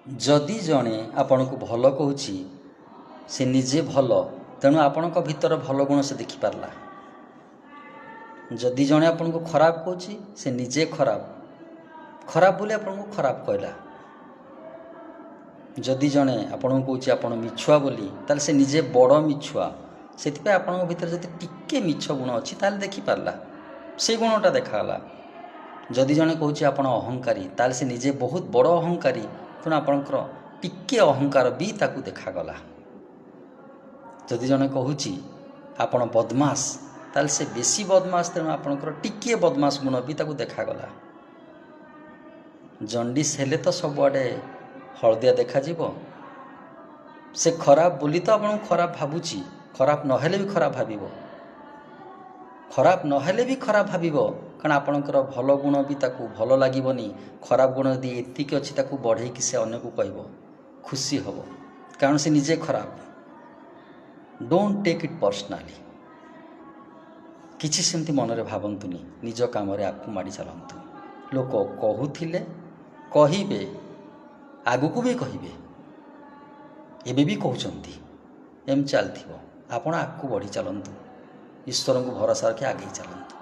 जदि जड़े आपण को भल कहूँ से निजे भल तेणु आपण भीतर भल गुण से देखिपारला। जदि जड़े आपण को खराब कहूँ से निजे खराब खराब बोली आपण को खराब कहला। जदि जड़े आपण को कहूँ आपण मिछुआ बोली ताल से निजे बड़ मिछुआ से आपण भीतर जब टिके मिछ गुण अच्छी ताल देखिपारला से गुणटा देखाला। जदि जड़े कहूँ आपण अहंकारी ताल से निजे बहुत बड़ अहंकारी तेणु आपणकर टिके अहंकार भी ताकू देखागला। जदि जड़े कहूँ आपण बदमाश ताल से बेसी बदमाश तेणु आपणकर टिके बदमाश गुण भी ताकू देखागला। जंडिस हेले तो सबुआडे हलदिया देखा से खराब बोली तो आपन खराब भावुची खराब नहेले भी खराब भाविबो खराब नहेले भी खराब भाविबो कारण आपणकर भल गुण भी ताकू भल लागिबनी। खराब गुण यदि एतिक अच्छी ताकू बढ़े कि से अन्य को कहबो खुशी हबो कारण से निजे खराब। डोंट टेक इट पर्सनाली किछि सेमती मनरे भावंतुनी निज काम रे आगू माड़ी चलंतु। लोक कहूथिले कहिबे आगू भी कहिबे एबे भी कहउचंती एम चलथिबो आपण आगू बढ़ी चलंतु ईश्वर को भरोसा रखी आगे चलंतु।